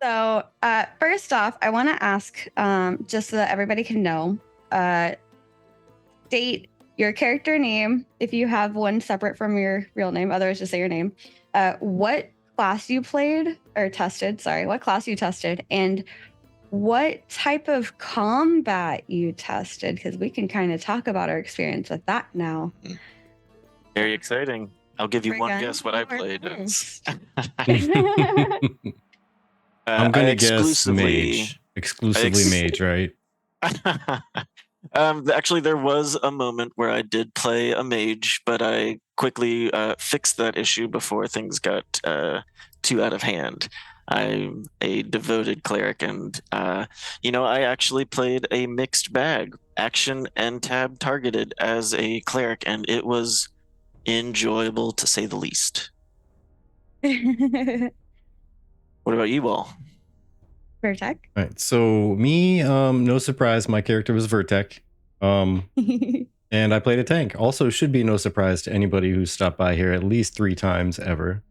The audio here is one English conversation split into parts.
So, first off, I want to ask, just so that everybody can know, uh, state your character name if you have one separate from your real name. Otherwise, just say your name. What class you played or tested? Sorry, what class you tested, and what type of combat you tested? Because we can kind of talk about our experience with that now. Very exciting. I'll give you one Bergund, guess what I you are played. first. I'm gonna I guess mage. Exclusively mage, right? Actually, there was a moment where I did play a mage, but I quickly fixed that issue before things got too out of hand. I'm a devoted cleric, and I actually played a mixed bag, action and tab targeted as a cleric, and it was enjoyable to say the least. What about you all? Virtek. All right. So me, no surprise, my character was Virtek. And I played a tank. Also, should be no surprise to anybody who's stopped by here at least 3 times ever.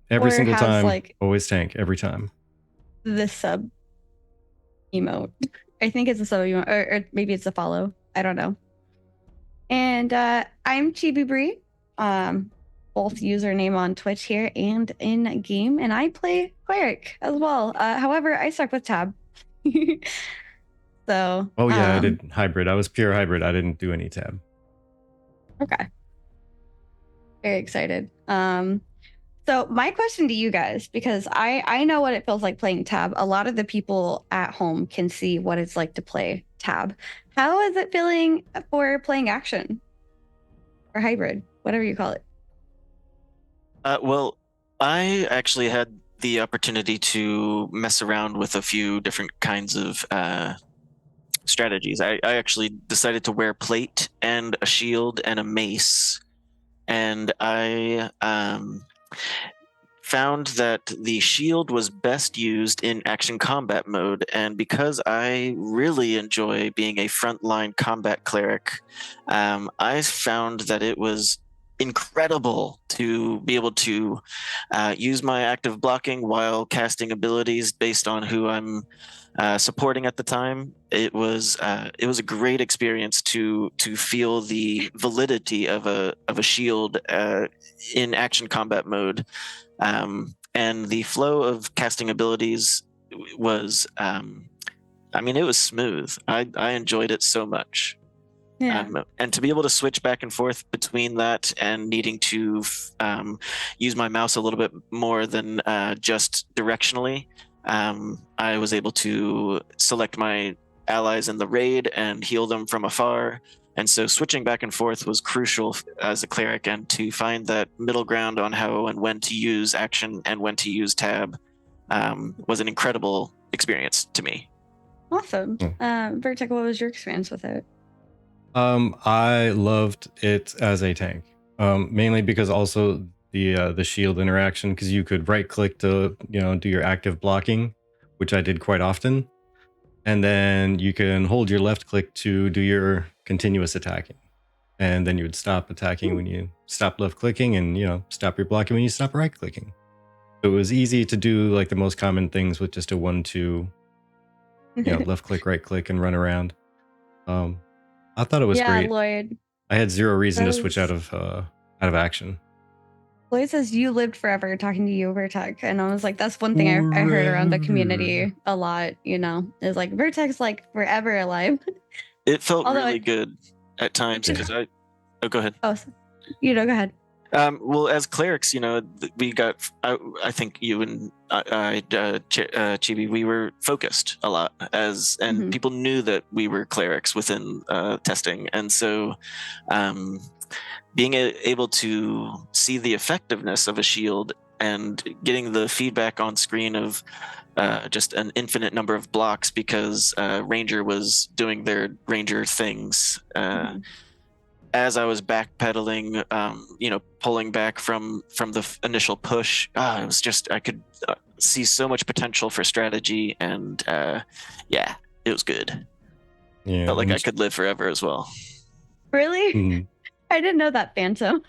Every single time, always tank every time. The sub emote. I think it's a sub emote, or maybe it's a follow. I don't know. And I'm Chibi Bree. Both username on Twitch here and in game, and I play cleric as well. However, I stuck with tab. So. Oh yeah, I did hybrid. I was pure hybrid. I didn't do any tab. Okay. Very excited. So my question to you guys, because I know what it feels like playing tab. A lot of the people at home can see what it's like to play tab. How is it feeling for playing action or hybrid, whatever you call it? Well, I actually had the opportunity to mess around with a few different kinds of strategies. I actually decided to wear plate and a shield and a mace, and I found that the shield was best used in action combat mode, and because I really enjoy being a frontline combat cleric, I found that it was incredible to be able to use my active blocking while casting abilities based on who I'm supporting at the time. It was a great experience to feel the validity of a shield in action combat mode, and the flow of casting abilities was it was smooth. I enjoyed it so much. Yeah. And to be able to switch back and forth between that and needing to use my mouse a little bit more than just directionally, I was able to select my allies in the raid and heal them from afar. And so switching back and forth was crucial as a cleric, and to find that middle ground on how and when to use action and when to use tab was an incredible experience to me. Awesome. Virtek, what was your experience with it? I loved it as a tank, mainly because also the shield interaction, because you could right click to do your active blocking, which I did quite often, and then you can hold your left click to do your continuous attacking, and then you would stop attacking when you stop left clicking, and stop your blocking when you stop right clicking. So it was easy to do like the most common things with just a 1-2, left click, right click, and run around. I thought it was great. Lloyd. I had zero reason to switch out of action. Lloyd says you lived forever, talking to you, Virtek, and I was like, that's one thing I heard around the community a lot. Is like Virtek's like forever alive. It felt really good at times because go ahead. Oh, go ahead. Well, as clerics, we got. I think you and Chibi, we were focused a lot and people knew that we were clerics within testing, and so being able to see the effectiveness of a shield and getting the feedback on screen of just an infinite number of blocks because Ranger was doing their Ranger things. As I was backpedaling, pulling back from the initial push, it was just, I could see so much potential for strategy, and it was good. Yeah, felt like I could live forever as well. Really? I didn't know that, Phantom.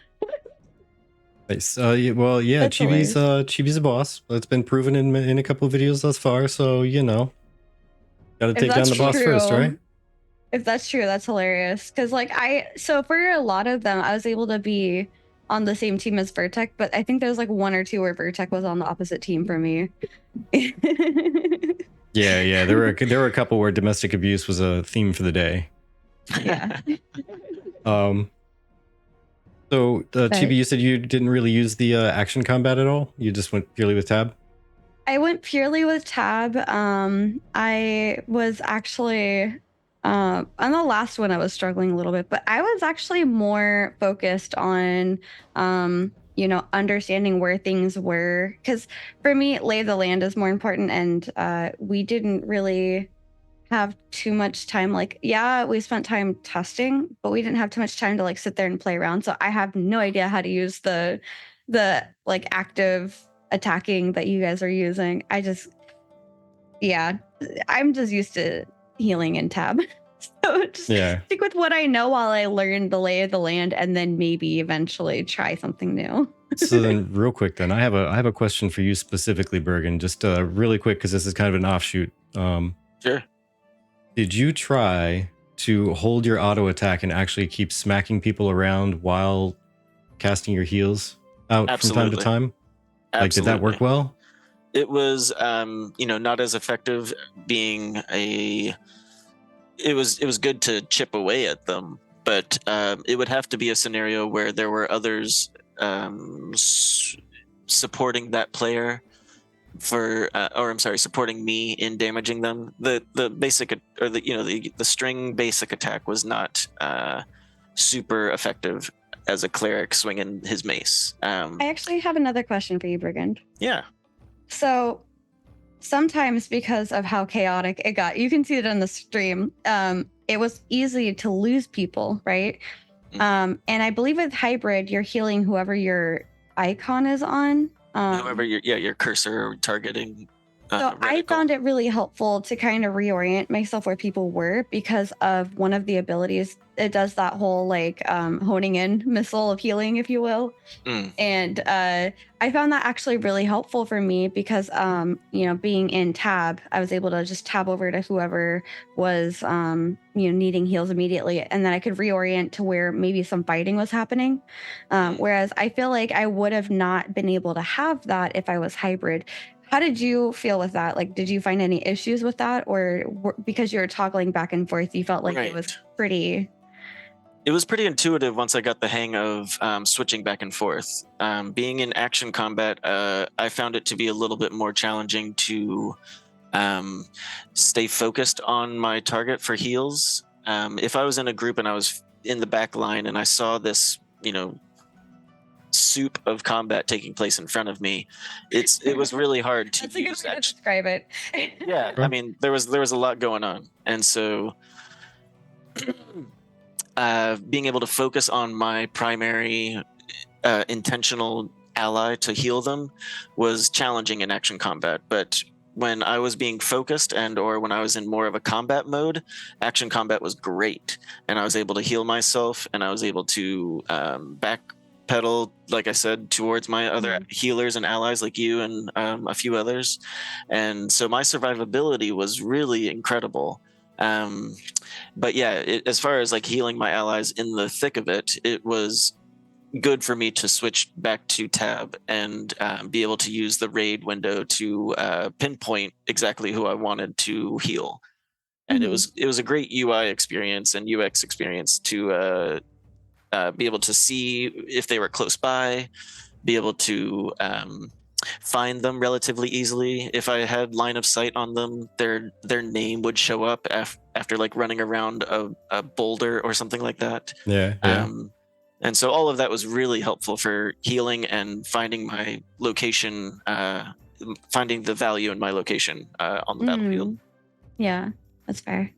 Nice. Well, yeah, That's Chibi's hilarious. Chibi's a boss. That's been proven in a couple of videos thus far. So got to If take down that's the boss first, right? true, if that's true, that's hilarious. Because like so for a lot of them, I was able to be on the same team as Virtek, but I think there's like one or two where Virtek was on the opposite team for me. Yeah. There were a couple where domestic abuse was a theme for the day. Yeah. So, But Chibi, you said you didn't really use the action combat at all. You just went purely with tab. I went purely with tab. I was actually on the last one I was struggling a little bit, but I was actually more focused on understanding where things were, because for me, lay of the land is more important, and we didn't really have too much time. Like, yeah, we spent time testing, but we didn't have too much time to like sit there and play around. So I have no idea how to use the like active attacking that you guys are using. I'm just used to healing and tab. So just stick with what I know while I learn the lay of the land, and then maybe eventually try something new. So then, real quick, then I have a question for you specifically, Bergund. Just really quick, because this is kind of an offshoot. Sure. Did you try to hold your auto attack and actually keep smacking people around while casting your heals out from time to time? Like, did that work well? It was, not as effective. It was good to chip away at them, but it would have to be a scenario where there were others supporting that player supporting me in damaging them. The basic, or the string basic attack was not super effective as a cleric swinging his mace. I actually have another question for you, Bergund. Yeah. So sometimes, because of how chaotic it got, you can see it on the stream, it was easy to lose people, right? And I believe with hybrid, you're healing whoever your icon is on. Whoever your cursor targeting. So I found it really helpful to kind of reorient myself where people were, because of one of the abilities. It does that whole like honing in missile of healing, if you will. And I found that actually really helpful for me, because being in tab, I was able to just tab over to whoever was needing heals immediately, and then I could reorient to where maybe some fighting was happening. Whereas I feel like I would have not been able to have that if I was hybrid. How did you feel with that? Like, did you find any issues with that, or because you were toggling back and forth, you felt like it was pretty? It was pretty intuitive once I got the hang of switching back and forth. Being in action combat, I found it to be a little bit more challenging to stay focused on my target for heals. If I was in a group and I was in the back line and I saw this, soup of combat taking place in front of me, it was really hard to. That's a good way to describe it. Yeah, I mean, there was a lot going on, and so being able to focus on my primary intentional ally to heal them was challenging in action combat. But when I was being focused or when I was in more of a combat mode, action combat was great, and I was able to heal myself, and I was able to backpedal, like I said, towards my other healers and allies like you and a few others. And so my survivability was really incredible. But yeah, as far as like healing my allies in the thick of it, it was good for me to switch back to tab and be able to use the raid window to pinpoint exactly who I wanted to heal. And it was a great UI experience and UX experience to be able to see if they were close by, be able to find them relatively easily. If I had line of sight on them, their name would show up after like running around a boulder or something like that. Yeah. And so all of that was really helpful for healing and finding my location, finding the value in my location on the battlefield. Yeah, that's fair.